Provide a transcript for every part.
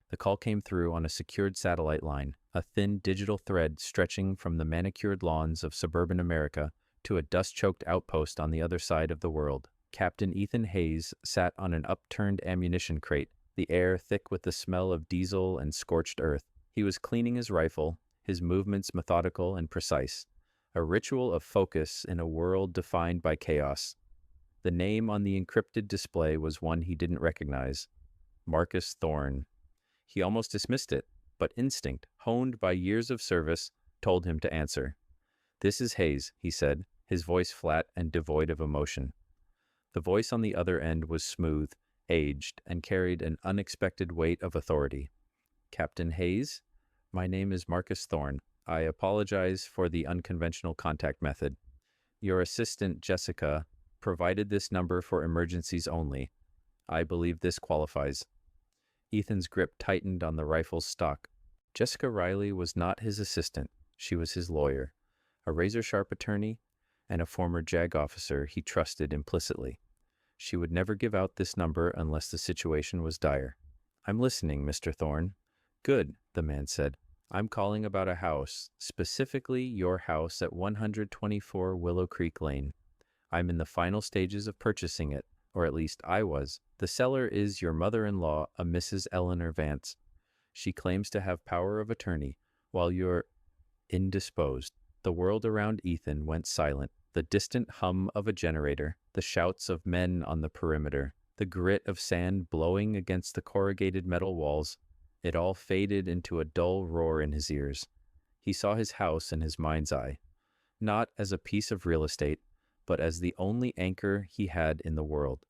The call came through on a secured satellite line, a thin digital thread stretching from the manicured lawns of suburban America to a dust-choked outpost on the other side of the world. Captain Ethan Hayes sat on an upturned ammunition crate, the air thick with the smell of diesel and scorched earth. He was cleaning his rifle, his movements methodical and precise, a ritual of focus in a world defined by chaos. The name on the encrypted display was one he didn't recognize, Marcus Thorne. He almost dismissed it, but instinct, honed by years of service, told him to answer. "This is Hayes," he said, his voice flat and devoid of emotion. The voice on the other end was smooth, aged, and carried an unexpected weight of authority. "Captain Hayes? My name is Marcus Thorne. I apologize for the unconventional contact method. Your assistant, Jessica, provided this number for emergencies only. I believe this qualifies." Ethan's grip tightened on the rifle's stock. Jessica Riley was not his assistant. She was his lawyer, a razor-sharp attorney, and a former JAG officer he trusted implicitly. She would never give out this number unless the situation was dire. "I'm listening, Mr. Thorne." "Good," the man said. "I'm calling about a house, specifically your house at 124 Willow Creek Lane. I'm in the final stages of purchasing it, or at least I was. The seller is your mother-in-law, a Mrs. Eleanor Vance. She claims to have power of attorney, while you're indisposed." The world around Ethan went silent. The distant hum of a generator, the shouts of men on the perimeter, the grit of sand blowing against the corrugated metal walls, it all faded into a dull roar in his ears. He saw his house in his mind's eye, not as a piece of real estate, but as the only anchor he had in the world.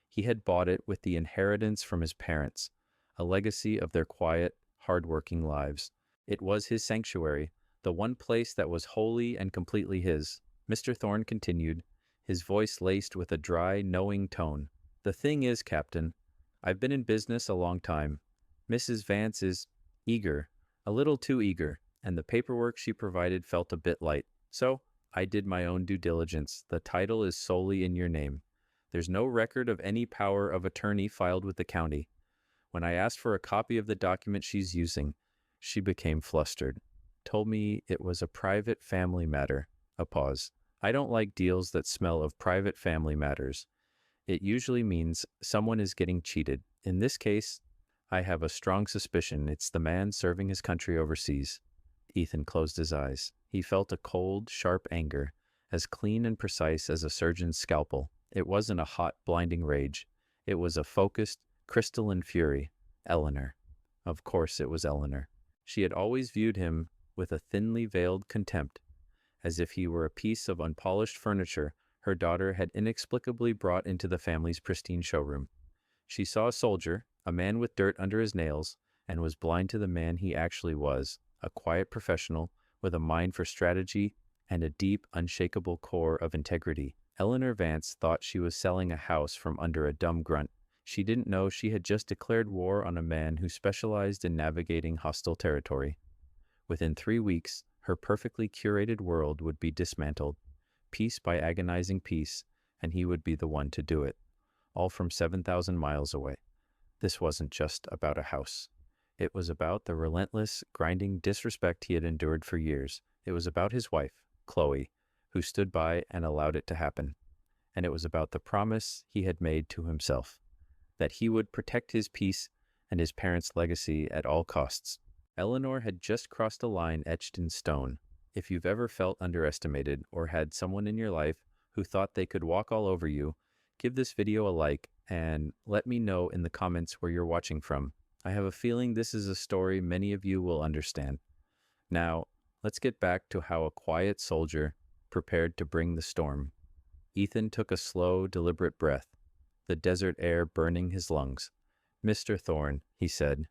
He had bought it with the inheritance from his parents, a legacy of their quiet, hard-working lives. It was his sanctuary, the one place that was wholly and completely his. Mr. Thorne continued, his voice laced with a dry, knowing tone. "The thing is, Captain, I've been in business a long time. Mrs. Vance is eager, a little too eager, and the paperwork she provided felt a bit light. So I did my own due diligence. The title is solely in your name. There's no record of any power of attorney filed with the county. When I asked for a copy of the document she's using, she became flustered. Told me it was a private family matter." A pause. "I don't like deals that smell of private family matters. It usually means someone is getting cheated. In this case, I have a strong suspicion it's the man serving his country overseas." Ethan closed his eyes. He felt a cold, sharp anger, as clean and precise as a surgeon's scalpel. It wasn't a hot, blinding rage. It was a focused, crystalline fury. Eleanor. Of course it was Eleanor. She had always viewed him with a thinly veiled contempt, as if he were a piece of unpolished furniture her daughter had inexplicably brought into the family's pristine showroom. She saw a soldier, a man with dirt under his nails, and was blind to the man he actually was, a quiet professional with a mind for strategy and a deep, unshakable core of integrity. Eleanor Vance thought she was selling a house from under a dumb grunt. She didn't know she had just declared war on a man who specialized in navigating hostile territory. Within 3 weeks, her perfectly curated world would be dismantled, piece by agonizing piece, and he would be the one to do it, all from 7,000 miles away. This wasn't just about a house. It was about the relentless, grinding disrespect he had endured for years. It was about his wife, Chloe, who stood by and allowed it to happen. And it was about the promise he had made to himself, that he would protect his peace and his parents' legacy at all costs. Eleanor had just crossed a line etched in stone. If you've ever felt underestimated or had someone in your life who thought they could walk all over you, give this video a like and let me know in the comments where you're watching from. I have a feeling this is a story many of you will understand. Now, let's get back to how a quiet soldier prepared to bring the storm. Ethan took a slow, deliberate breath, the desert air burning his lungs. "Mr. Thorne," he said,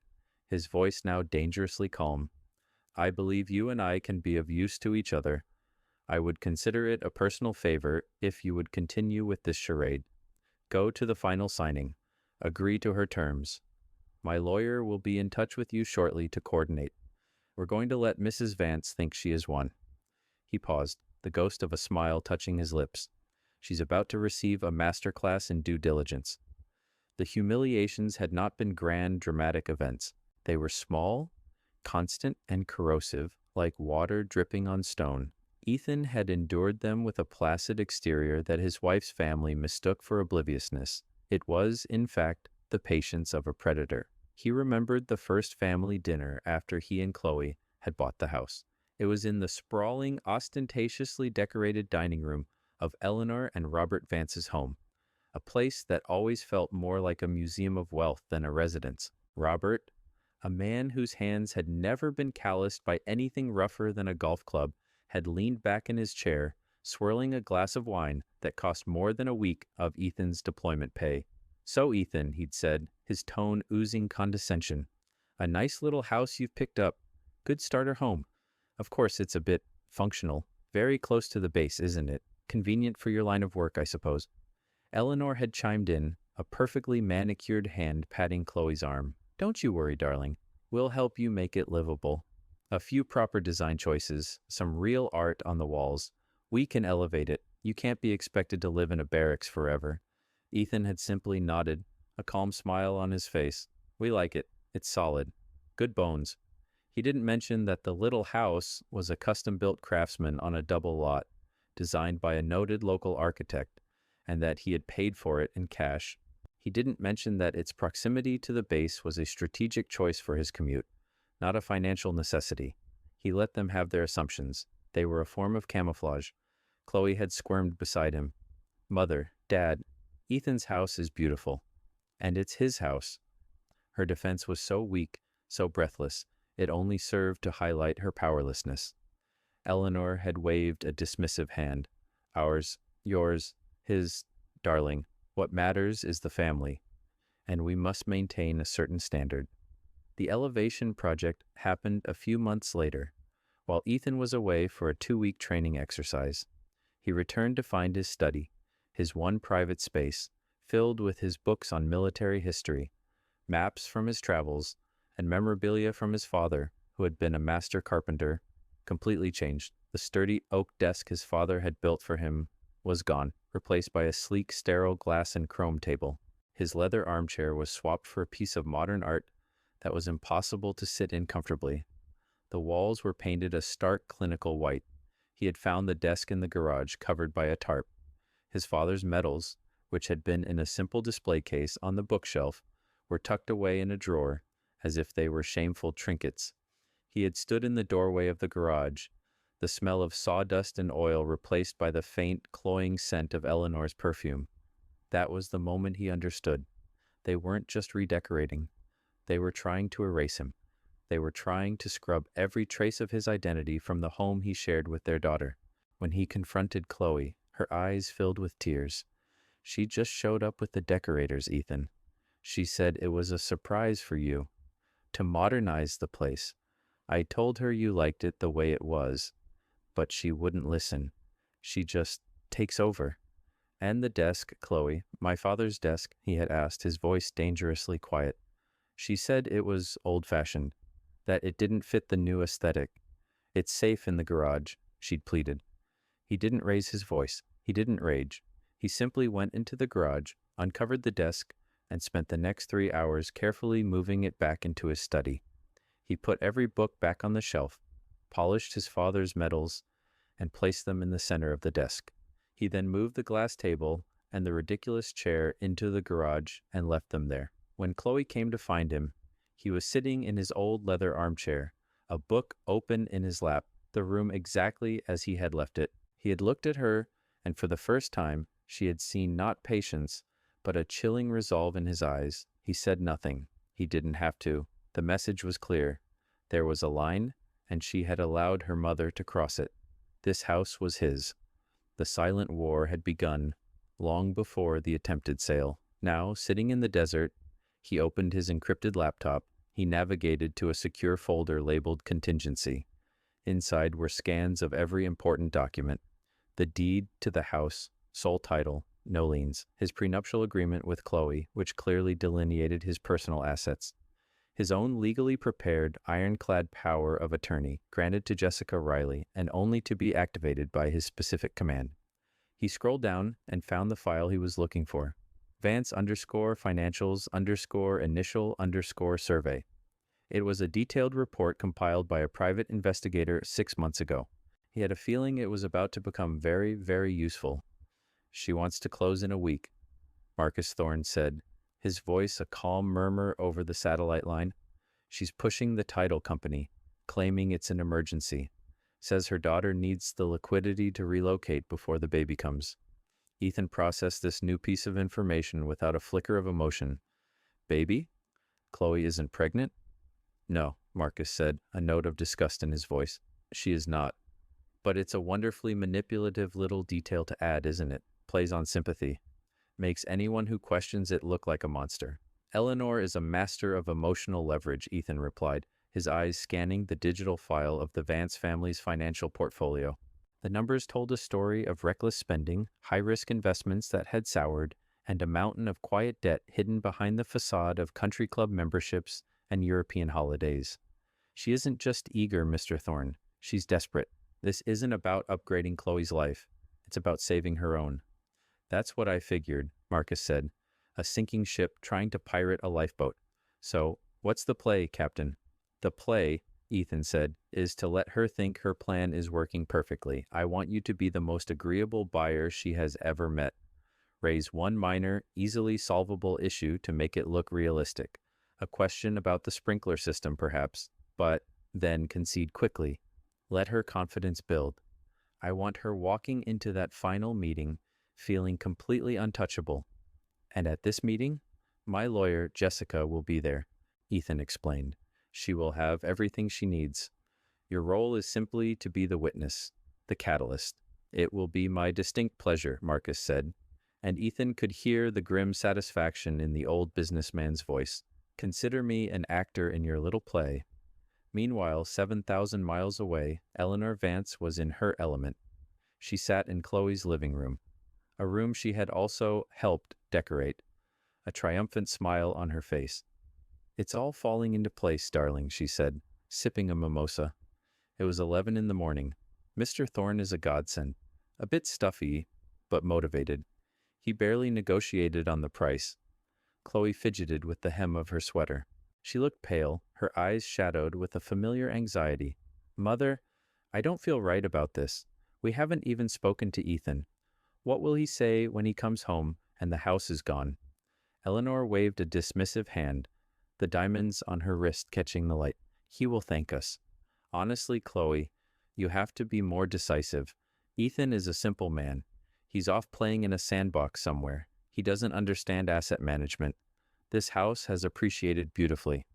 his voice now dangerously calm, "I believe you and I can be of use to each other. I would consider it a personal favor if you would continue with this charade. Go to the final signing. Agree to her terms. My lawyer will be in touch with you shortly to coordinate. We're going to let Mrs. Vance think she is won." He paused, the ghost of a smile touching his lips. She's about to receive a masterclass in due diligence. The humiliations had not been grand, dramatic events. They were small, constant, and corrosive, like water dripping on stone. Ethan had endured them with a placid exterior that his wife's family mistook for obliviousness. It was, in fact, the patience of a predator. He remembered the first family dinner after he and Chloe had bought the house. It was in the sprawling, ostentatiously decorated dining room of Eleanor and Robert Vance's home, a place that always felt more like a museum of wealth than a residence. Robert, a man whose hands had never been calloused by anything rougher than a golf club, had leaned back in his chair, swirling a glass of wine that cost more than a week of Ethan's deployment pay. "So, Ethan," he'd said, his tone oozing condescension, "a nice little house you've picked up. Good starter home. Of course, it's a bit functional. Very close to the base, isn't it? Convenient for your line of work, I suppose." Eleanor had chimed in, a perfectly manicured hand patting Chloe's arm. "Don't you worry, darling. We'll help you make it livable. A few proper design choices, some real art on the walls. We can elevate it. You can't be expected to live in a barracks forever." Ethan had simply nodded, a calm smile on his face. "We like it. It's solid. Good bones." He didn't mention that the little house was a custom-built craftsman on a double lot, designed by a noted local architect, and that he had paid for it in cash. He didn't mention that its proximity to the base was a strategic choice for his commute, not a financial necessity. He let them have their assumptions. They were a form of camouflage. Chloe had squirmed beside him. "Mother, Dad, Ethan's house is beautiful. And it's his house." Her defense was so weak, so breathless, it only served to highlight her powerlessness. Eleanor had waved a dismissive hand. "Ours, yours, his, darling. What matters is the family, and we must maintain a certain standard." The elevation project happened a few months later, while Ethan was away for a 2-week training exercise. He returned to find his study, his one private space, filled with his books on military history, maps from his travels, and memorabilia from his father, who had been a master carpenter, completely changed. The sturdy oak desk his father had built for him was gone, replaced by a sleek, sterile glass and chrome table. His leather armchair was swapped for a piece of modern art that was impossible to sit in comfortably. The walls were painted a stark, clinical white. He had found the desk in the garage, covered by a tarp. His father's medals, which had been in a simple display case on the bookshelf, were tucked away in a drawer, as if they were shameful trinkets. He had stood in the doorway of the garage, the smell of sawdust and oil replaced by the faint, cloying scent of Eleanor's perfume. That was the moment he understood. They weren't just redecorating. They were trying to erase him. They were trying to scrub every trace of his identity from the home he shared with their daughter. When he confronted Chloe, her eyes filled with tears. "She just showed up with the decorators, Ethan. She said it was a surprise for you, to modernize the place. I told her you liked it the way it was, but she wouldn't listen. She just takes over." "And the desk, Chloe, my father's desk?" he had asked, his voice dangerously quiet. "She said it was old-fashioned, that it didn't fit the new aesthetic. It's safe in the garage," she'd pleaded. He didn't raise his voice. He didn't rage. He simply went into the garage, uncovered the desk, and spent the next 3 hours carefully moving it back into his study. He put every book back on the shelf, polished his father's medals, and placed them in the center of the desk. He then moved the glass table and the ridiculous chair into the garage and left them there. When Chloe came to find him, he was sitting in his old leather armchair, a book open in his lap, the room exactly as he had left it. He had looked at her, and for the first time, she had seen not patience, but a chilling resolve in his eyes. He said nothing. He didn't have to. The message was clear. There was a line, and she had allowed her mother to cross it. This house was his. The silent war had begun long before the attempted sale. Now, sitting in the desert, he opened his encrypted laptop. He navigated to a secure folder labeled Contingency. Inside were scans of every important document: the deed to the house, sole title, no liens; his prenuptial agreement with Chloe, which clearly delineated his personal assets; his own legally prepared, ironclad power of attorney, granted to Jessica Riley and only to be activated by his specific command. He scrolled down and found the file he was looking for: Vance _financials _initial _survey. It was a detailed report compiled by a private investigator 6 months ago. He had a feeling it was about to become very, very useful. She wants to close in a week, Marcus Thorne said, his voice a calm murmur over the satellite line. She's pushing the title company, claiming it's an emergency. Says her daughter needs the liquidity to relocate before the baby comes. Ethan processed this new piece of information without a flicker of emotion. Baby? Chloe isn't pregnant? No, Marcus said, a note of disgust in his voice. She is not. But it's a wonderfully manipulative little detail to add, isn't it? Plays on sympathy. Makes anyone who questions it look like a monster. Eleanor is a master of emotional leverage, Ethan replied, his eyes scanning the digital file of the Vance family's financial portfolio. The numbers told a story of reckless spending, high-risk investments that had soured, and a mountain of quiet debt hidden behind the facade of country club memberships and European holidays. She isn't just eager, Mr. Thorne. She's desperate. This isn't about upgrading Chloe's life. It's about saving her own. That's what I figured, Marcus said. A sinking ship trying to pirate a lifeboat. So, what's the play, Captain? The play, Ethan said, is to let her think her plan is working perfectly. I want you to be the most agreeable buyer she has ever met. Raise one minor, easily solvable issue to make it look realistic. A question about the sprinkler system, perhaps, but then concede quickly. Let her confidence build. I want her walking into that final meeting feeling completely untouchable. And at this meeting, my lawyer, Jessica, will be there, Ethan explained. She will have everything she needs. Your role is simply to be the witness, the catalyst. It will be my distinct pleasure, Marcus said, and Ethan could hear the grim satisfaction in the old businessman's voice. Consider me an actor in your little play. Meanwhile, 7,000 miles away, Eleanor Vance was in her element. She sat in Chloe's living room, a room she had also helped decorate, a triumphant smile on her face. It's all falling into place, darling, she said, sipping a mimosa. It was 11 in the morning. Mr. Thorne is a godsend, a bit stuffy, but motivated. He barely negotiated on the price. Chloe fidgeted with the hem of her sweater. She looked pale, her eyes shadowed with a familiar anxiety. Mother, I don't feel right about this. We haven't even spoken to Ethan. What will he say when he comes home and the house is gone? Eleanor waved a dismissive hand, the diamonds on her wrist catching the light. He will thank us. Honestly, Chloe, you have to be more decisive. Ethan is a simple man. He's off playing in a sandbox somewhere. He doesn't understand asset management. This house has appreciated beautifully.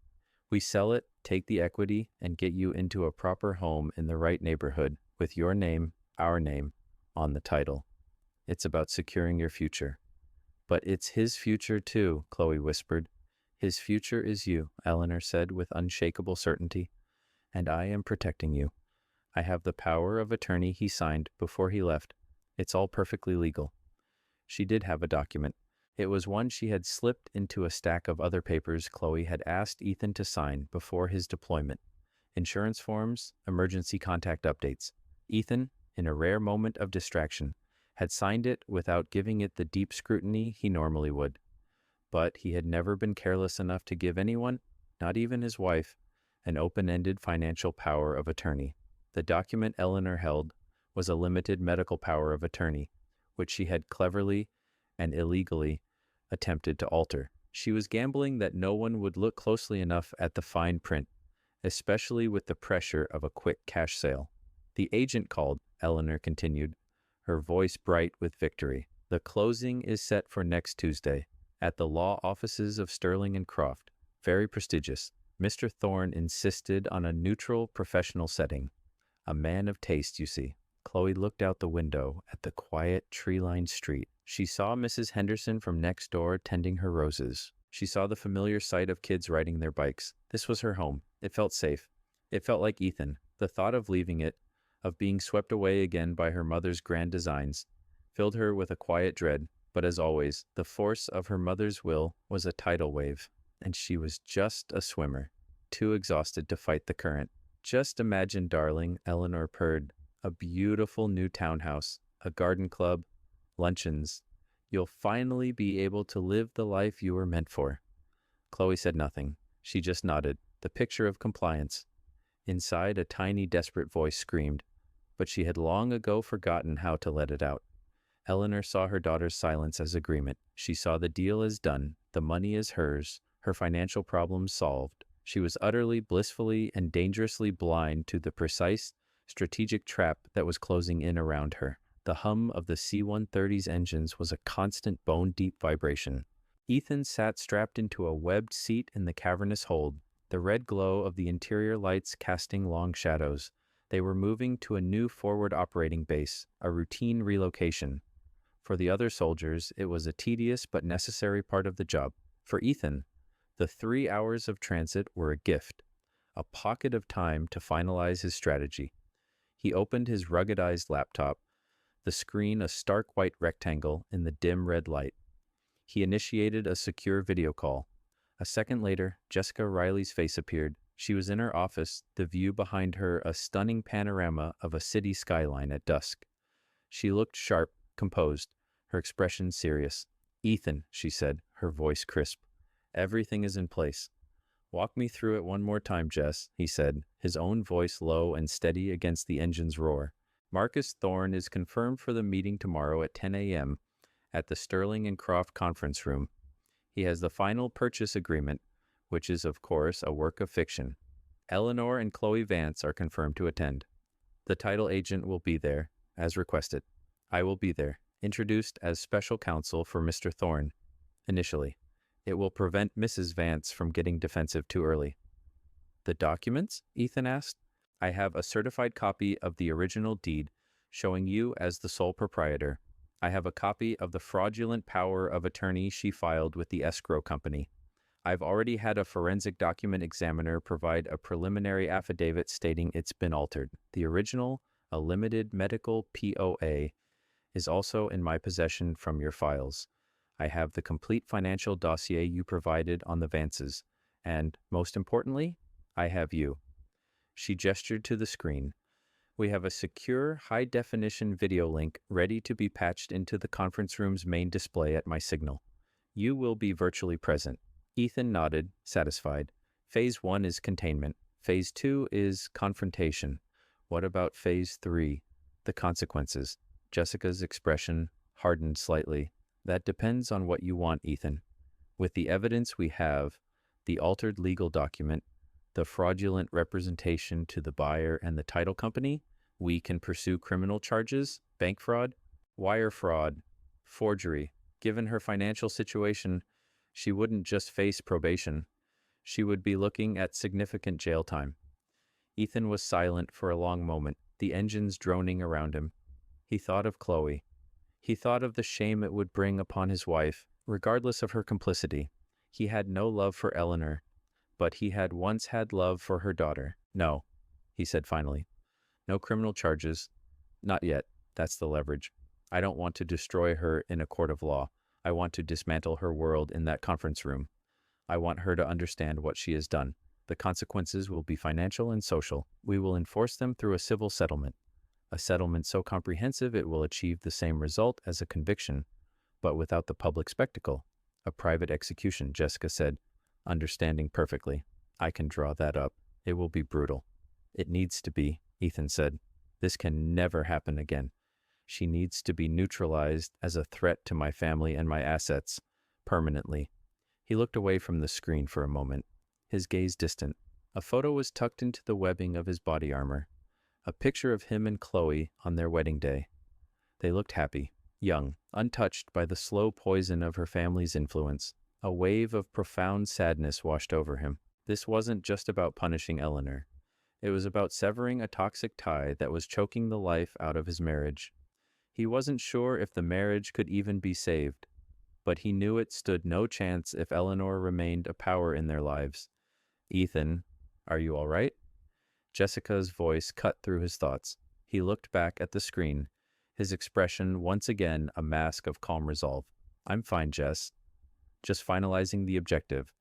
We sell it, take the equity, and get you into a proper home in the right neighborhood with your name, our name, on the title. It's about securing your future. But it's his future too, Chloe whispered. His future is you, Eleanor said with unshakable certainty. And I am protecting you. I have the power of attorney he signed before he left. It's all perfectly legal. She did have a document. It was one she had slipped into a stack of other papers Chloe had asked Ethan to sign before his deployment. Insurance forms, emergency contact updates. Ethan, in a rare moment of distraction, had signed it without giving it the deep scrutiny he normally would. But he had never been careless enough to give anyone, not even his wife, an open-ended financial power of attorney. The document Eleanor held was a limited medical power of attorney, which she had cleverly and illegally attempted to alter. She was gambling that no one would look closely enough at the fine print, especially with the pressure of a quick cash sale. The agent called, Eleanor continued, her voice bright with victory. The closing is set for next Tuesday at the law offices of Sterling and Croft. Very prestigious. Mr. Thorne insisted on a neutral professional setting. A man of taste, you see. Chloe looked out the window at the quiet, tree-lined street. She saw Mrs. Henderson from next door tending her roses. She saw the familiar sight of kids riding their bikes. This was her home. It felt safe. It felt like Ethan. The thought of leaving it, of being swept away again by her mother's grand designs, filled her with a quiet dread. But as always, the force of her mother's will was a tidal wave, and she was just a swimmer, too exhausted to fight the current. Just imagine, darling, Eleanor purred, a beautiful new townhouse, a garden club, luncheons. You'll finally be able to live the life you were meant for. Chloe said nothing. She just nodded. the picture of compliance. Inside, a tiny, desperate voice screamed, but she had long ago forgotten how to let it out. Eleanor saw her daughter's silence as agreement. She saw the deal as done, the money as hers, her financial problems solved. She was utterly, blissfully, and dangerously blind to the precise, strategic trap that was closing in around her. The hum of the C-130's engines was a constant bone-deep vibration. Ethan sat strapped into a webbed seat in the cavernous hold, the red glow of the interior lights casting long shadows. They were moving to a new forward operating base, a routine relocation. For the other soldiers, it was a tedious but necessary part of the job. For Ethan, the 3 hours of transit were a gift, a pocket of time to finalize his strategy. He opened his ruggedized laptop, the screen a stark white rectangle in the dim red light. He initiated a secure video call. A second later, Jessica Riley's face appeared. She was in her office, the view behind her a stunning panorama of a city skyline at dusk. She looked sharp, composed, her expression serious. "Ethan," she said, her voice crisp. "Everything is in place." "Walk me through it one more time, Jess," he said, his own voice low and steady against the engine's roar. "Marcus Thorne is confirmed for the meeting tomorrow at 10 a.m. at the Sterling and Croft conference room. He has the final purchase agreement, which is, of course, a work of fiction. Eleanor and Chloe Vance are confirmed to attend. The title agent will be there, as requested. I will be there, introduced as special counsel for Mr. Thorne. Initially, it will prevent Mrs. Vance from getting defensive too early." "The documents?" Ethan asked. "I have a certified copy of the original deed showing you as the sole proprietor. I have a copy of the fraudulent power of attorney she filed with the escrow company. I've already had a forensic document examiner provide a preliminary affidavit stating it's been altered. The original, a limited medical POA, is also in my possession from your files. I have the complete financial dossier you provided on the Vances, and, most importantly, I have you." She gestured to the screen. "We have a secure, high-definition video link ready to be patched into the conference room's main display at my signal. You will be virtually present." Ethan nodded, satisfied. "Phase 1 is containment. Phase 2 is confrontation. What about Phase 3? The consequences?" Jessica's expression hardened slightly. "That depends on what you want, Ethan. With the evidence we have, the altered legal document, the fraudulent representation to the buyer and the title company, we can pursue criminal charges, bank fraud, wire fraud, forgery. Given her financial situation, she wouldn't just face probation. She would be looking at significant jail time." Ethan was silent for a long moment, the engines droning around him. He thought of Chloe. He thought of the shame it would bring upon his wife, regardless of her complicity. He had no love for Eleanor, but he had once had love for her daughter. "No," he said finally. "No criminal charges. Not yet. That's the leverage. I don't want to destroy her in a court of law. I want to dismantle her world in that conference room. I want her to understand what she has done. The consequences will be financial and social. We will enforce them through a civil settlement. A settlement so comprehensive it will achieve the same result as a conviction, but without the public spectacle. A private execution," Jessica said, understanding perfectly. "I can draw that up. It will be brutal." "It needs to be," Ethan said. "This can never happen again. She needs to be neutralized as a threat to my family and my assets, permanently." He looked away from the screen for a moment, his gaze distant. A photo was tucked into the webbing of his body armor. A picture of him and Chloe on their wedding day. They looked happy, young, untouched by the slow poison of her family's influence. A wave of profound sadness washed over him. This wasn't just about punishing Eleanor. It was about severing a toxic tie that was choking the life out of his marriage. He wasn't sure if the marriage could even be saved, but he knew it stood no chance if Eleanor remained a power in their lives. "Ethan, are you all right?" Jessica's voice cut through his thoughts. He looked back at the screen, his expression once again a mask of calm resolve. "I'm fine, Jess. Just finalizing the objective.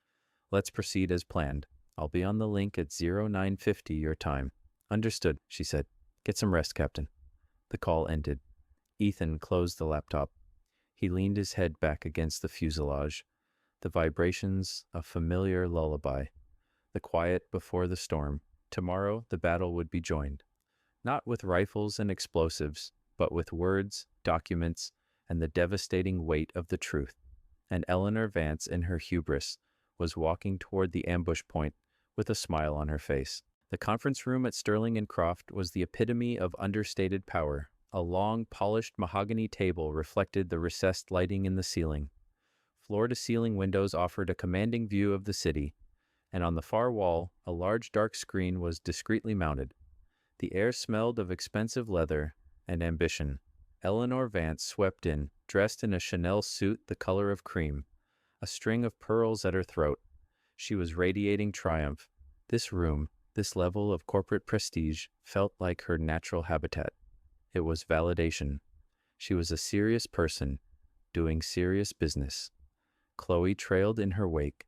Let's proceed as planned. I'll be on the link at 0950 your time." "Understood," she said. "Get some rest, Captain." The call ended. Ethan closed the laptop. He leaned his head back against the fuselage, the vibrations a familiar lullaby. the quiet before the storm. Tomorrow the battle would be joined, not with rifles and explosives, but with words, documents, and the devastating weight of the truth. And Eleanor Vance, in her hubris, was walking toward the ambush point with a smile on her face. The conference room at Sterling and Croft was the epitome of understated power. A long, polished mahogany table reflected the recessed lighting in the ceiling. Floor-to-ceiling windows offered a commanding view of the city, and on the far wall, a large dark screen was discreetly mounted. The air smelled of expensive leather and ambition. Eleanor Vance swept in, dressed in a Chanel suit the color of cream, a string of pearls at her throat. She was radiating triumph. This room, this level of corporate prestige, felt like her natural habitat. It was validation. She was a serious person, doing serious business. Chloe trailed in her wake,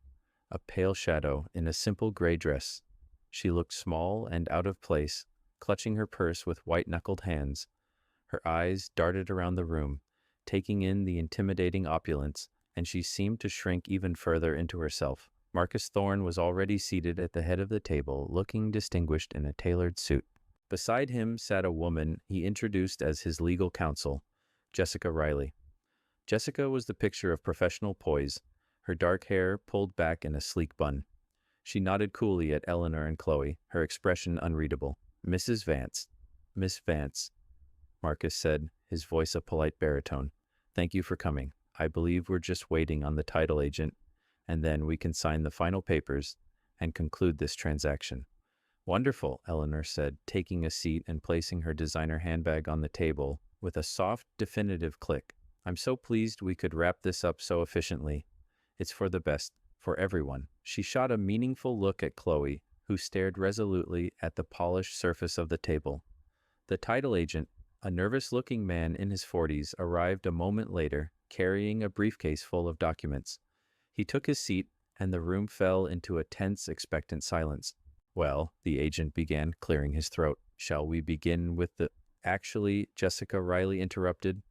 a pale shadow in a simple gray dress. She looked small and out of place, clutching her purse with white-knuckled hands. Her eyes darted around the room, taking in the intimidating opulence, and she seemed to shrink even further into herself. Marcus Thorne was already seated at the head of the table, looking distinguished in a tailored suit. Beside him sat a woman he introduced as his legal counsel, Jessica Riley. Jessica was the picture of professional poise, her dark hair pulled back in a sleek bun. She nodded coolly at Eleanor and Chloe, her expression unreadable. "Mrs. Vance." "Miss Vance," Marcus said, his voice a polite baritone. "Thank you for coming. I believe we're just waiting on the title agent, and then we can sign the final papers and conclude this transaction." "Wonderful," Eleanor said, taking a seat and placing her designer handbag on the table with a soft, definitive click. "I'm so pleased we could wrap this up so efficiently. It's for the best, for everyone." She shot a meaningful look at Chloe, who stared resolutely at the polished surface of the table. The title agent, a nervous-looking man in his 40s, arrived a moment later, carrying a briefcase full of documents. He took his seat, and the room fell into a tense, expectant silence. "Well," the agent began, clearing his throat. "Shall we begin with the—" "Actually," Jessica Riley interrupted,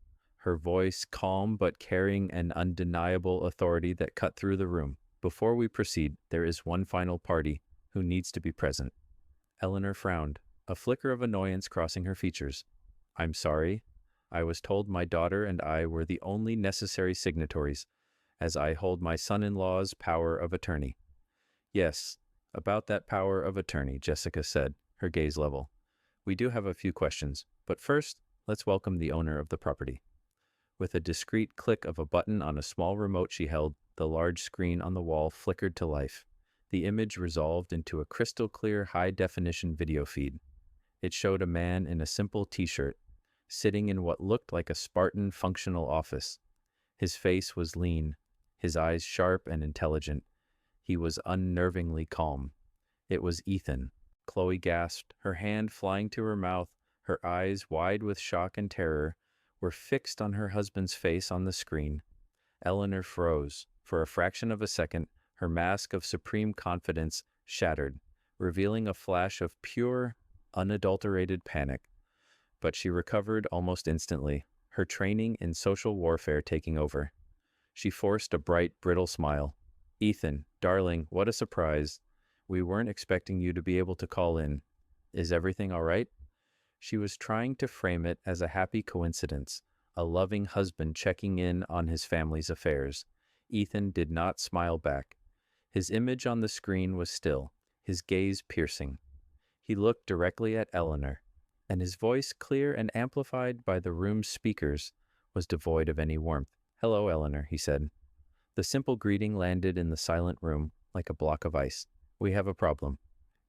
her voice calm but carrying an undeniable authority that cut through the room. "Before we proceed, there is one final party who needs to be present." Eleanor frowned, a flicker of annoyance crossing her features. "I'm sorry. I was told my daughter and I were the only necessary signatories, as I hold my son-in-law's power of attorney." "Yes, about that power of attorney," Jessica said, her gaze level. "We do have a few questions, but first, let's welcome the owner of the property." With a discreet click of a button on a small remote she held, the large screen on the wall flickered to life. The image resolved into a crystal-clear, high-definition video feed. It showed a man in a simple t-shirt, sitting in what looked like a Spartan functional office. His face was lean, his eyes sharp and intelligent. He was unnervingly calm. It was Ethan. Chloe gasped, her hand flying to her mouth, her eyes wide with shock and terror, were fixed on her husband's face on the screen. Eleanor froze. For a fraction of a second, her mask of supreme confidence shattered, revealing a flash of pure, unadulterated panic. But she recovered almost instantly, her training in social warfare taking over. She forced a bright, brittle smile. "Ethan, darling, what a surprise. We weren't expecting you to be able to call in. Is everything all right?" She was trying to frame it as a happy coincidence, a loving husband checking in on his family's affairs. Ethan did not smile back. His image on the screen was still, his gaze piercing. He looked directly at Eleanor, and his voice, clear and amplified by the room's speakers, was devoid of any warmth. "Hello, Eleanor," he said. The simple greeting landed in the silent room like a block of ice. "We have a problem.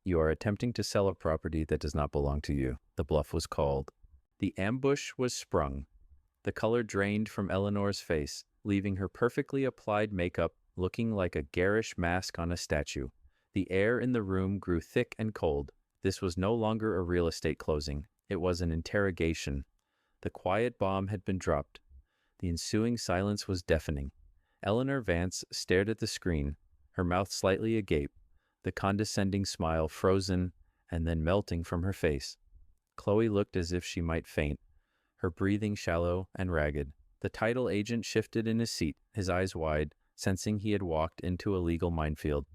You are attempting to sell a property that does not belong to you." The bluff was called. The ambush was sprung. The color drained from Eleanor's face, leaving her perfectly applied makeup looking like a garish mask on a statue. The air in the room grew thick and cold. This was no longer a real estate closing. It was an interrogation. The quiet bomb had been dropped. The ensuing silence was deafening. Eleanor Vance stared at the screen, her mouth slightly agape, the condescending smile frozen and then melting from her face. Chloe looked as if she might faint, her breathing shallow and ragged. The title agent shifted in his seat, his eyes wide, sensing he had walked into a legal minefield.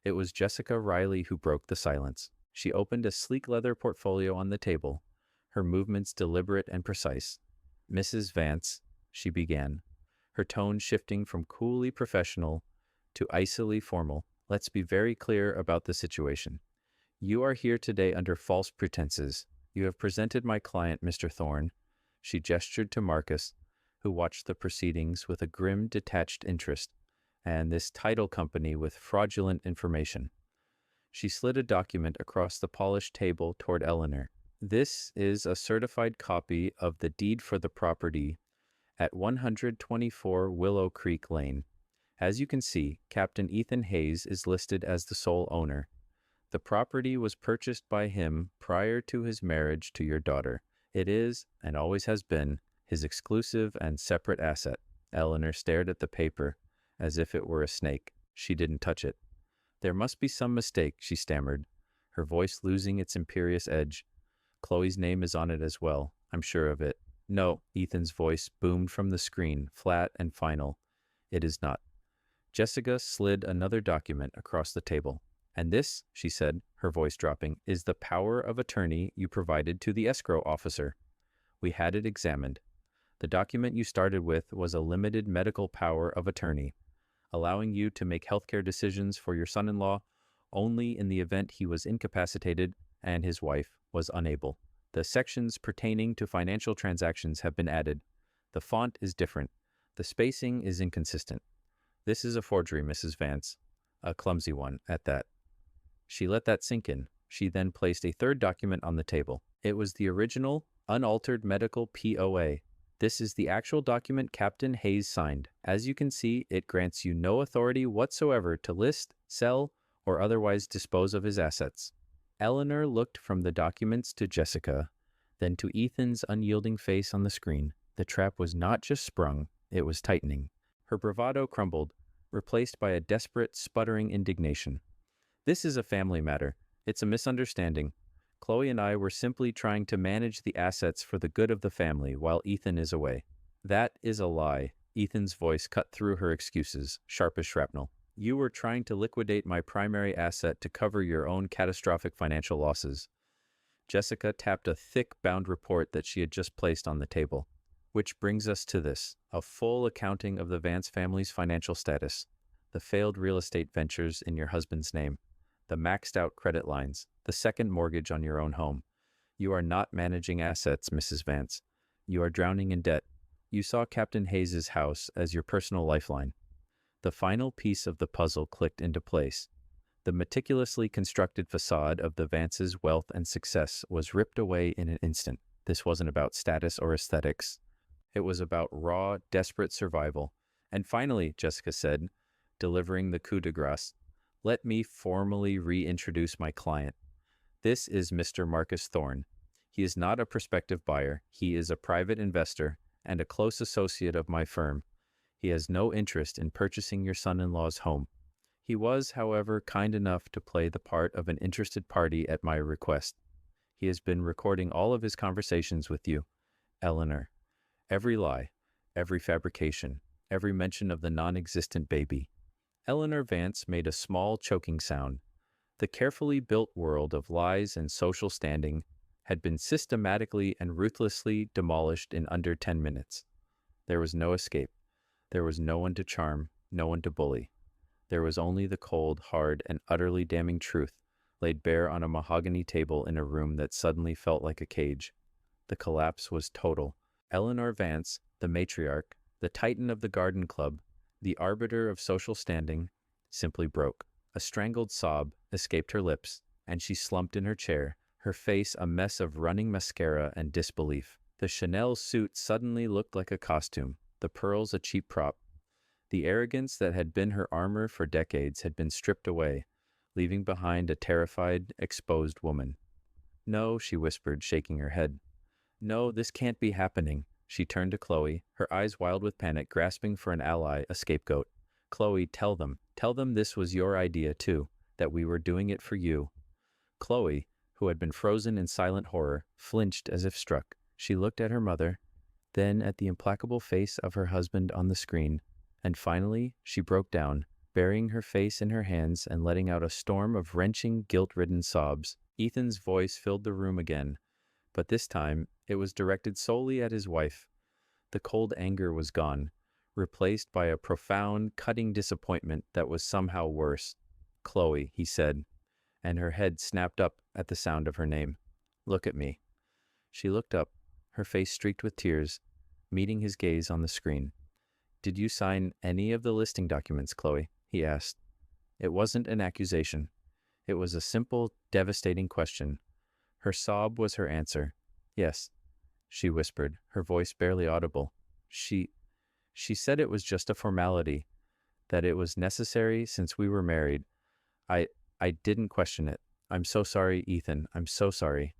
It was Jessica Riley who broke the silence. She opened a sleek leather portfolio on the table, her movements deliberate and precise. "Mrs. Vance," she began, her tone shifting from coolly professional to icily formal, "let's be very clear about the situation. You are here today under false pretenses. You have presented my client, Mr. Thorne." She gestured to Marcus, who watched the proceedings with a grim, detached interest, "and this title company with fraudulent information." She slid a document across the polished table toward Eleanor. "This is a certified copy of the deed for the property at 124 Willow Creek Lane. As you can see, Captain Ethan Hayes is listed as the sole owner. The property was purchased by him prior to his marriage to your daughter. It is, and always has been, his exclusive and separate asset." Eleanor stared at the paper as if it were a snake. She didn't touch it. "There must be some mistake," she stammered, her voice losing its imperious edge. "Chloe's name is on it as well. I'm sure of it." "No," Ethan's voice boomed from the screen, flat and final. "It is not." Jessica slid another document across the table. "And this," she said, her voice dropping, "is the power of attorney you provided to the escrow officer. We had it examined. The document you started with was a limited medical power of attorney, allowing you to make healthcare decisions for your son-in-law only in the event he was incapacitated and his wife was unable. The sections pertaining to financial transactions have been added. The font is different. The spacing is inconsistent. This is a forgery, Mrs. Vance. A clumsy one, at that." She let that sink in. She then placed a third document on the table. It was the original, unaltered medical POA. "This is the actual document Captain Hayes signed. As you can see, it grants you no authority whatsoever to list, sell, or otherwise dispose of his assets." Eleanor looked from the documents to Jessica, then to Ethan's unyielding face on the screen. The trap was not just sprung, it was tightening. Her bravado crumbled, replaced by a desperate, sputtering indignation. "This is a family matter. It's a misunderstanding. Chloe and I were simply trying to manage the assets for the good of the family while Ethan is away." "That is a lie." Ethan's voice cut through her excuses, sharp as shrapnel. "You were trying to liquidate my primary asset to cover your own catastrophic financial losses." Jessica tapped a thick, bound report that she had just placed on the table. "Which brings us to this, a full accounting of the Vance family's financial status, the failed real estate ventures in your husband's name, the maxed-out credit lines, the second mortgage on your own home. You are not managing assets, Mrs. Vance. You are drowning in debt. You saw Captain Hayes's house as your personal lifeline." The final piece of the puzzle clicked into place. The meticulously constructed facade of the Vance's wealth and success was ripped away in an instant. This wasn't about status or aesthetics. It was about raw, desperate survival. "And finally," Jessica said, delivering the coup de grace, "let me formally reintroduce my client. This is Mr. Marcus Thorne. He is not a prospective buyer. He is a private investor and a close associate of my firm. He has no interest in purchasing your son-in-law's home. He was, however, kind enough to play the part of an interested party at my request. He has been recording all of his conversations with you, Eleanor. Every lie, every fabrication, every mention of the non-existent baby." Eleanor Vance made a small, choking sound. The carefully built world of lies and social standing had been systematically and ruthlessly demolished in under 10 minutes. There was no escape. There was no one to charm, no one to bully. There was only the cold, hard, and utterly damning truth laid bare on a mahogany table in a room that suddenly felt like a cage. The collapse was total. Eleanor Vance, the matriarch, the titan of the garden club, the arbiter of social standing, simply broke. A strangled sob escaped her lips, and she slumped in her chair, her face a mess of running mascara and disbelief. The Chanel suit suddenly looked like a costume, the pearls a cheap prop. The arrogance that had been her armor for decades had been stripped away, leaving behind a terrified, exposed woman. "No," she whispered, shaking her head. "No, this can't be happening." She turned to Chloe, her eyes wild with panic, grasping for an ally, a scapegoat. "Chloe, tell them this was your idea too, that we were doing it for you." Chloe, who had been frozen in silent horror, flinched as if struck. She looked at her mother, then at the implacable face of her husband on the screen, and finally she broke down, burying her face in her hands and letting out a storm of wrenching, guilt-ridden sobs. Ethan's voice filled the room again, but this time it was directed solely at his wife. The cold anger was gone, replaced by a profound, cutting disappointment that was somehow worse. "Chloe," he said, and her head snapped up at the sound of her name. "Look at me." She looked up, her face streaked with tears, meeting his gaze on the screen. "Did you sign any of the listing documents, Chloe?" he asked. It wasn't an accusation. It was a simple, devastating question. Her sob was her answer. "Yes," she whispered, her voice barely audible. She said it was just a formality, that it was necessary since we were married. I didn't question it. I'm so sorry, Ethan. I'm so sorry."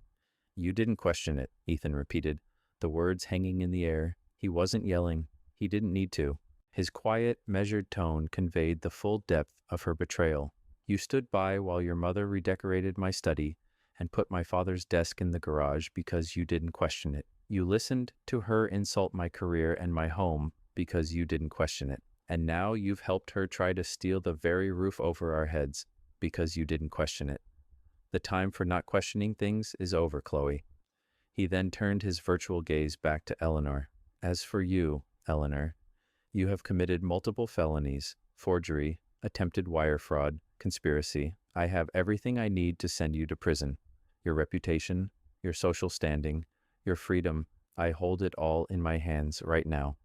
"You didn't question it," Ethan repeated, the words hanging in the air. He wasn't yelling. He didn't need to. His quiet, measured tone conveyed the full depth of her betrayal. "You stood by while your mother redecorated my study and put my father's desk in the garage because you didn't question it. You listened to her insult my career and my home because you didn't question it. And now you've helped her try to steal the very roof over our heads because you didn't question it. The time for not questioning things is over, Chloe." He then turned his virtual gaze back to Eleanor. "As for you, Eleanor, you have committed multiple felonies, forgery, attempted wire fraud, conspiracy. I have everything I need to send you to prison. Your reputation, your social standing, your freedom, I hold it all in my hands right now."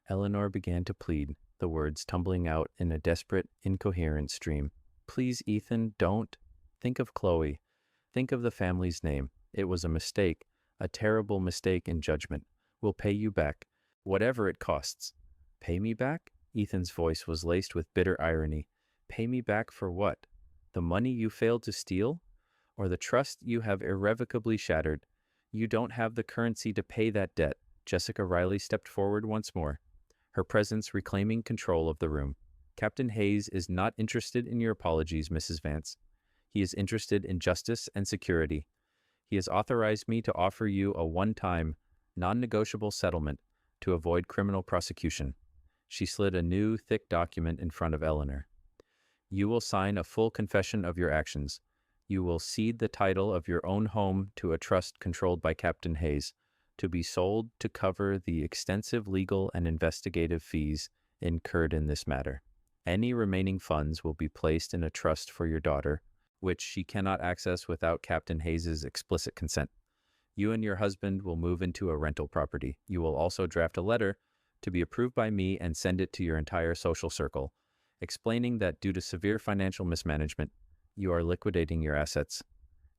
Eleanor began to plead, the words tumbling out in a desperate, incoherent stream. "Please, Ethan, don't. Think of Chloe. Think of the family's name. It was a mistake, a terrible mistake in judgment. We'll pay you back, whatever it costs." "Pay me back?" Ethan's voice was laced with bitter irony. "Pay me back for what? The money you failed to steal? Or the trust you have irrevocably shattered? You don't have the currency to pay that debt." Jessica Riley stepped forward once more, her presence reclaiming control of the room. "Captain Hayes is not interested in your apologies, Mrs. Vance. He is interested in justice and security. He has authorized me to offer you a one-time, non-negotiable settlement to avoid criminal prosecution." She slid a new, thick document in front of Eleanor. "You will sign a full confession of your actions. You will cede the title of your own home to a trust controlled by Captain Hayes, to be sold to cover the extensive legal and investigative fees incurred in this matter. Any remaining funds will be placed in a trust for your daughter, which she cannot access without Captain Hayes's explicit consent. You and your husband will move into a rental property. You will also draft a letter to be approved by me and send it to your entire social circle, explaining that due to severe financial mismanagement, you are liquidating your assets.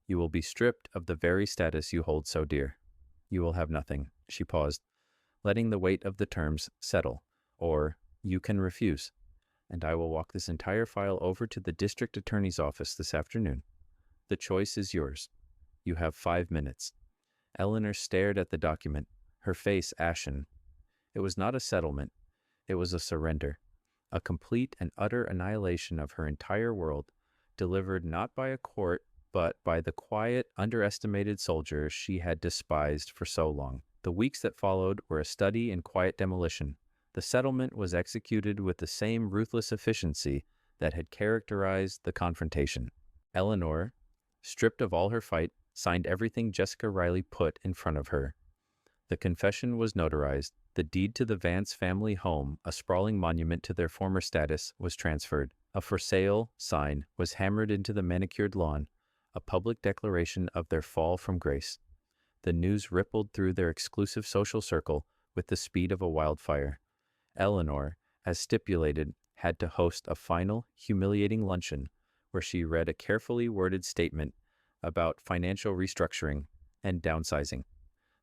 You will be stripped of the very status you hold so dear. You will have nothing." She paused, letting the weight of the terms settle. "Or you can refuse, and I will walk this entire file over to the district attorney's office this afternoon. The choice is yours. You have 5 minutes." Eleanor stared at the document, her face ashen. It was not a settlement. It was a surrender, a complete and utter annihilation of her entire world, delivered not by a court, but by the quiet, underestimated soldier she had despised for so long. The weeks that followed were a study in quiet demolition. The settlement was executed with the same ruthless efficiency that had characterized the confrontation. Eleanor, stripped of all her fight, signed everything Jessica Riley put in front of her. The confession was notarized. The deed to the Vance family home, a sprawling monument to their former status, was transferred. A "for sale" sign was hammered into the manicured lawn, a public declaration of their fall from grace. The news rippled through their exclusive social circle with the speed of a wildfire. Eleanor, as stipulated, had to host a final, humiliating luncheon where she read a carefully worded statement about financial restructuring and downsizing.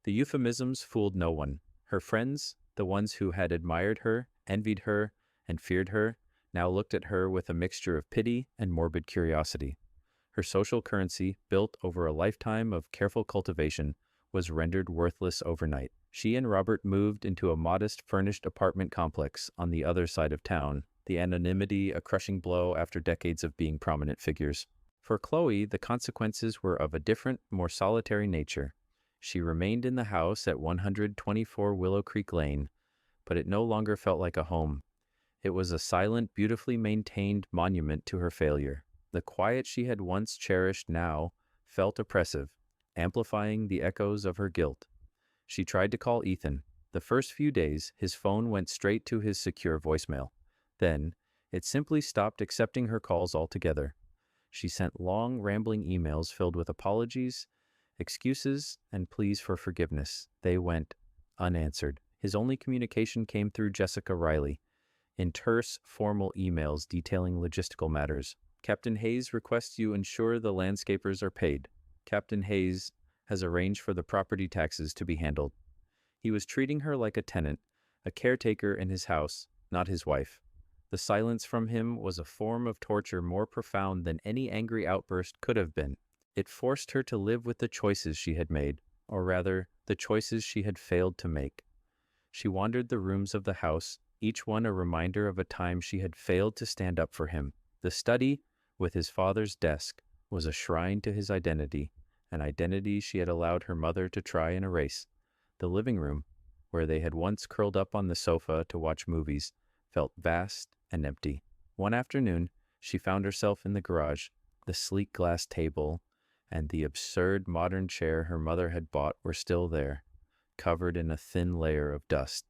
The euphemisms fooled no one. Her friends, the ones who had admired her, envied her, and feared her, now looked at her with a mixture of pity and morbid curiosity. Her social currency, built over a lifetime of careful cultivation, was rendered worthless overnight. She and Robert moved into a modest furnished apartment complex on the other side of town, the anonymity a crushing blow after decades of being prominent figures. For Chloe, the consequences were of a different, more solitary nature. She remained in the house at 124 Willow Creek Lane, but it no longer felt like a home. It was a silent, beautifully maintained monument to her failure. The quiet she had once cherished now felt oppressive, amplifying the echoes of her guilt. She tried to call Ethan. The first few days, his phone went straight to his secure voicemail. Then, it simply stopped accepting her calls altogether. She sent long, rambling emails filled with apologies, excuses, and pleas for forgiveness. They went unanswered. His only communication came through Jessica Riley, in terse, formal emails detailing logistical matters. Captain Hayes requests you ensure the landscapers are paid. Captain Hayes has arranged for the property taxes to be handled. He was treating her like a tenant, a caretaker in his house, not his wife. The silence from him was a form of torture more profound than any angry outburst could have been. It forced her to live with the choices she had made, or rather, the choices she had failed to make. She wandered the rooms of the house, each one a reminder of a time she had failed to stand up for him. The study, with his father's desk, was a shrine to his identity, an identity she had allowed her mother to try and erase. The living room, where they had once curled up on the sofa to watch movies, felt vast and empty. One afternoon, she found herself in the garage. The sleek glass table and the absurd modern chair her mother had bought were still there, covered in a thin layer of dust.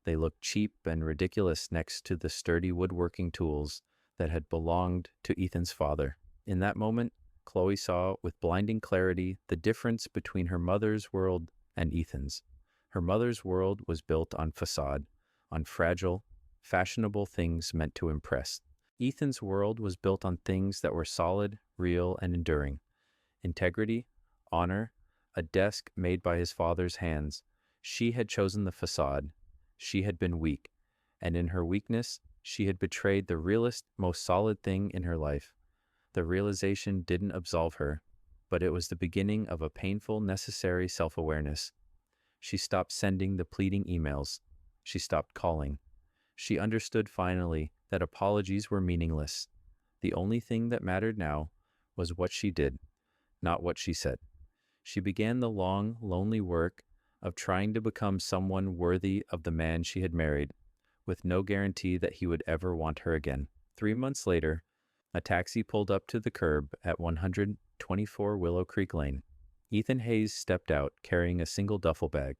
They looked cheap and ridiculous next to the sturdy woodworking tools that had belonged to Ethan's father. In that moment, Chloe saw with blinding clarity the difference between her mother's world and Ethan's. Her mother's world was built on facade, on fragile, fashionable things meant to impress. Ethan's world was built on things that were solid, real, and enduring. Integrity, honor, a desk made by his father's hands. She had chosen the facade. She had been weak, and in her weakness, she had betrayed the realest, most solid thing in her life. The realization didn't absolve her, but it was the beginning of a painful, necessary self-awareness. She stopped sending the pleading emails. She stopped calling. She understood finally that apologies were meaningless. The only thing that mattered now was what she did, not what she said. She began the long, lonely work of trying to become someone worthy of the man she had married, with no guarantee that he would ever want her again. 3 months later, a taxi pulled up to the curb at 124 Willow Creek Lane. Ethan Hayes stepped out, carrying a single duffel bag.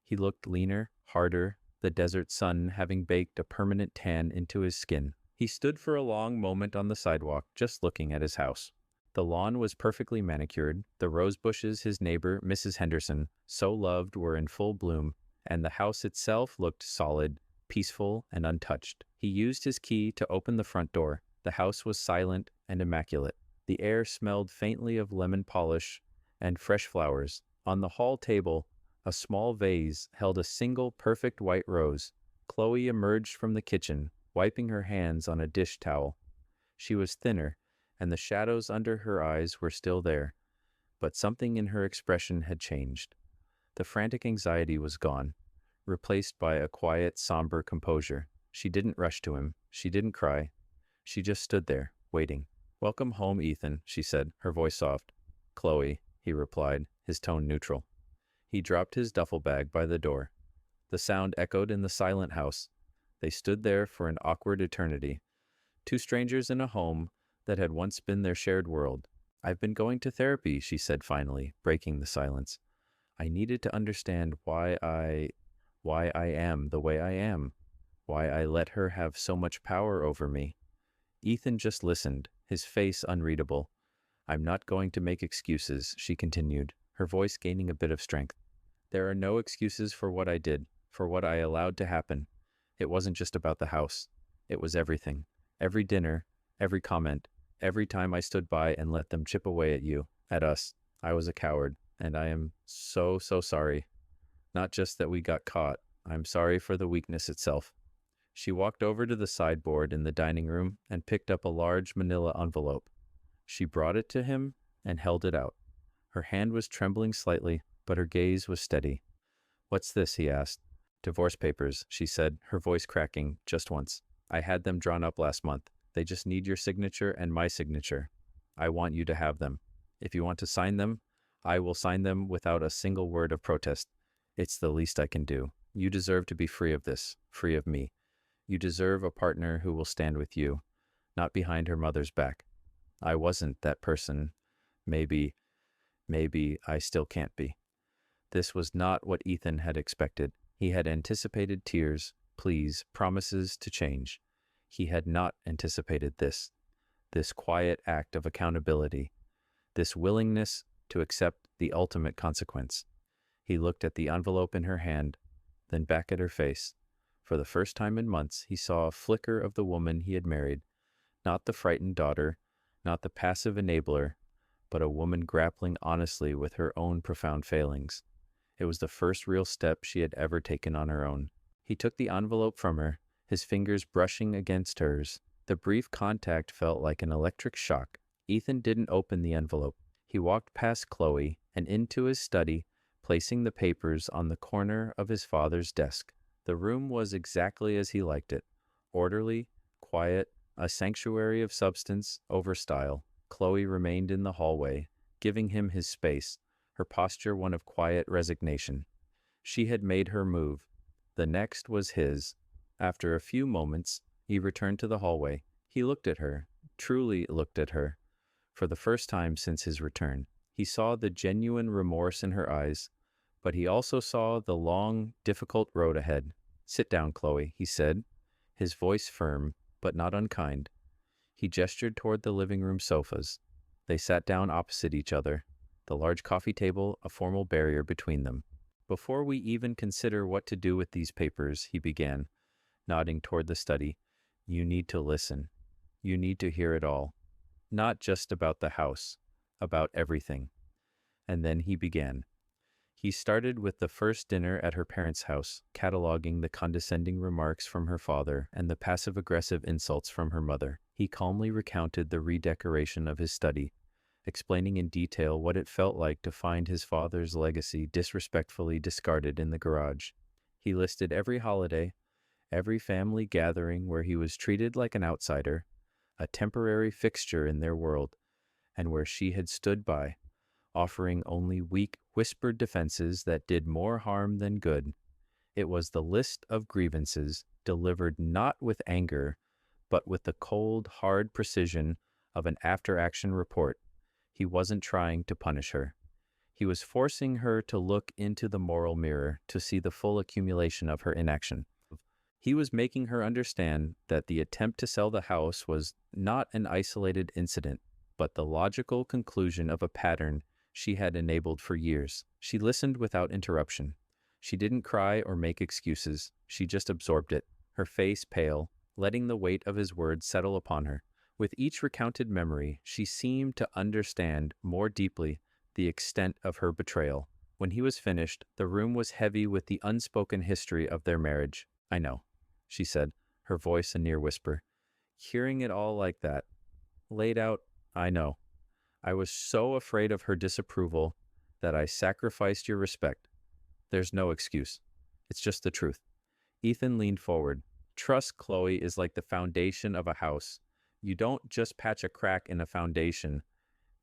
He looked leaner, harder, the desert sun having baked a permanent tan into his skin. He stood for a long moment on the sidewalk, just looking at his house. The lawn was perfectly manicured. The rose bushes his neighbor, Mrs. Henderson, so loved were in full bloom, and the house itself looked solid, peaceful, and untouched. He used his key to open the front door. The house was silent and immaculate. The air smelled faintly of lemon polish and fresh flowers. On the hall table, a small vase held a single perfect white rose. Chloe emerged from the kitchen, wiping her hands on a dish towel. She was thinner, and the shadows under her eyes were still there, but something in her expression had changed. The frantic anxiety was gone, replaced by a quiet, somber composure. She didn't rush to him. She didn't cry. She just stood there, waiting. "Welcome home, Ethan," she said, her voice soft. "Chloe," he replied, his tone neutral. He dropped his duffel bag by the door. The sound echoed in the silent house. They stood there for an awkward eternity, two strangers in a home that had once been their shared world. "I've been going to therapy," she said finally, breaking the silence. "I needed to understand why I am the way I am, why I let her have so much power over me." Ethan just listened, his face unreadable. "I'm not going to make excuses," she continued, her voice gaining a bit of strength. "There are no excuses for what I did, for what I allowed to happen. It wasn't just about the house. It was everything. Every dinner, every comment, every time I stood by and let them chip away at you, at us. I was a coward, and I am so, so sorry. Not just that we got caught. I'm sorry for the weakness itself." She walked over to the sideboard in the dining room and picked up a large manila envelope. She brought it to him and held it out. Her hand was trembling slightly, but her gaze was steady. "What's this?" he asked. "Divorce papers," she said, her voice cracking just once. "I had them drawn up last month. They just need your signature and my signature. I want you to have them. If you want to sign them, I will sign them without a single word of protest. It's the least I can do. You deserve to be free of this, free of me. You deserve a partner who will stand with you, not behind her mother's back. I wasn't that person. Maybe, maybe I still can't be. This was not what Ethan had expected. He had anticipated tears, pleas, promises to change. He had not anticipated this quiet act of accountability, this willingness to accept the ultimate consequence. He looked at the envelope in her hand, then back at her face. For the first time in months, he saw a flicker of the woman he had married, not the frightened daughter, not the passive enabler, but a woman grappling honestly with her own profound failings. It was the first real step she had ever taken on her own. He took the envelope from her, his fingers brushing against hers. The brief contact felt like an electric shock. Ethan didn't open the envelope. He walked past Chloe and into his study, placing the papers on the corner of his father's desk. The room was exactly as he liked it, orderly, quiet, a sanctuary of substance over style. Chloe remained in the hallway, giving him his space, her posture one of quiet resignation. She had made her move. The next was his. After a few moments, he returned to the hallway. He looked at her, truly looked at her. For the first time since his return, he saw the genuine remorse in her eyes, but he also saw the long, difficult road ahead. "Sit down, Chloe," he said, his voice firm, but not unkind. He gestured toward the living room sofas. They sat down opposite each other, the large coffee table a formal barrier between them. "Before we even consider what to do with these papers," he began, nodding toward the study, "you need to listen. You need to hear it all. Not just about the house, about everything." And then he began. He started with the first dinner at her parents' house, cataloging the condescending remarks from her father and the passive-aggressive insults from her mother. He calmly recounted the redecoration of his study, explaining in detail what it felt like to find his father's legacy disrespectfully discarded in the garage. He listed every holiday, every family gathering where he was treated like an outsider, a temporary fixture in their world, and where she had stood by, offering only weak, whispered defenses that did more harm than good. It was the list of grievances, delivered not with anger, but with the cold, hard precision of an after-action report. He wasn't trying to punish her. He was forcing her to look into the moral mirror to see the full accumulation of her inaction. He was making her understand that the attempt to sell the house was not an isolated incident, but the logical conclusion of a pattern she had enabled for years. She listened without interruption. She didn't cry or make excuses. She just absorbed it, her face pale, letting the weight of his words settle upon her. With each recounted memory, she seemed to understand more deeply the extent of her betrayal. When he was finished, the room was heavy with the unspoken history of their marriage. "I know," she said, her voice a near whisper. "Hearing it all like that, laid out, I know. I was so afraid of her disapproval that I sacrificed your respect. There's no excuse. It's just the truth." Ethan leaned forward. "Trust, Chloe, is like the foundation of a house. You don't just patch a crack in a foundation.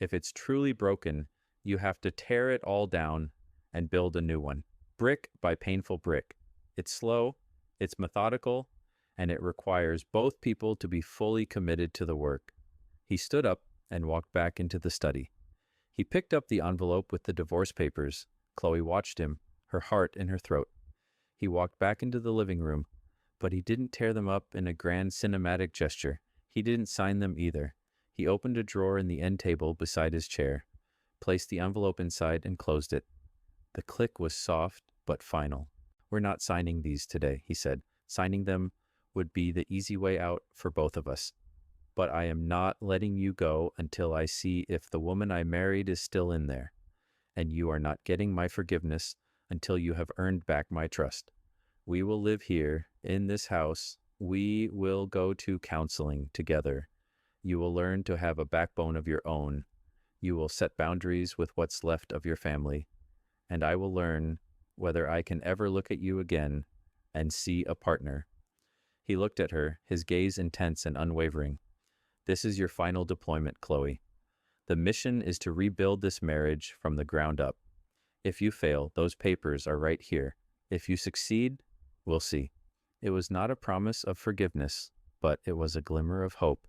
If it's truly broken, you have to tear it all down and build a new one, brick by painful brick. It's slow, it's methodical, and it requires both people to be fully committed to the work." He stood up and walked back into the study. He picked up the envelope with the divorce papers. Chloe watched him, her heart in her throat. He walked back into the living room, but he didn't tear them up in a grand cinematic gesture. He didn't sign them either. He opened a drawer in the end table beside his chair, placed the envelope inside, and closed it. The click was soft but final. "We're not signing these today," he said. "Signing them would be the easy way out for both of us. But I am not letting you go until I see if the woman I married is still in there. And you are not getting my forgiveness until you have earned back my trust. We will live here, in this house. We will go to counseling together. You will learn to have a backbone of your own. You will set boundaries with what's left of your family. And I will learn whether I can ever look at you again and see a partner." He looked at her, his gaze intense and unwavering. "This is your final deployment, Chloe. The mission is to rebuild this marriage from the ground up. If you fail, those papers are right here. If you succeed, we'll see. It was not a promise of forgiveness, but it was a glimmer of hope.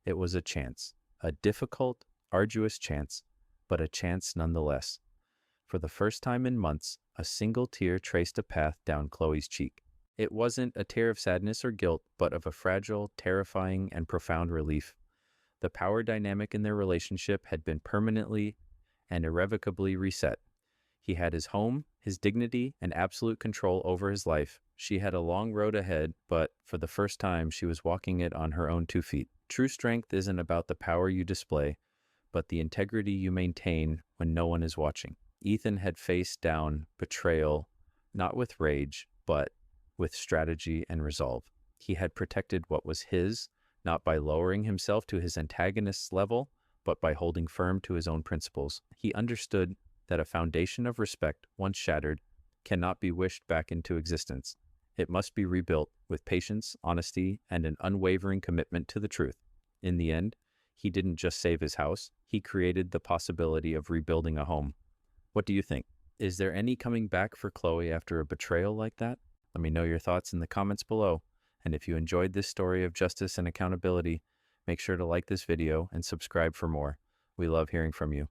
It was a chance, a difficult, arduous chance, but a chance nonetheless. For the first time in months, a single tear traced a path down Chloe's cheek. It wasn't a tear of sadness or guilt, but of a fragile, terrifying, and profound relief. The power dynamic in their relationship had been permanently and irrevocably reset. He had his home, his dignity, and absolute control over his life. She had a long road ahead, but for the first time, she was walking it on her own 2 feet. True strength isn't about the power you display, but the integrity you maintain when no one is watching. Ethan had faced down betrayal, not with rage, but with strategy and resolve. He had protected what was his, not by lowering himself to his antagonist's level, but by holding firm to his own principles. He understood that a foundation of respect, once shattered, cannot be wished back into existence. It must be rebuilt with patience, honesty, and an unwavering commitment to the truth. In the end, he didn't just save his house, he created the possibility of rebuilding a home. What do you think? Is there any coming back for Chloe after a betrayal like that? Let me know your thoughts in the comments below. And if you enjoyed this story of justice and accountability, make sure to like this video and subscribe for more. We love hearing from you.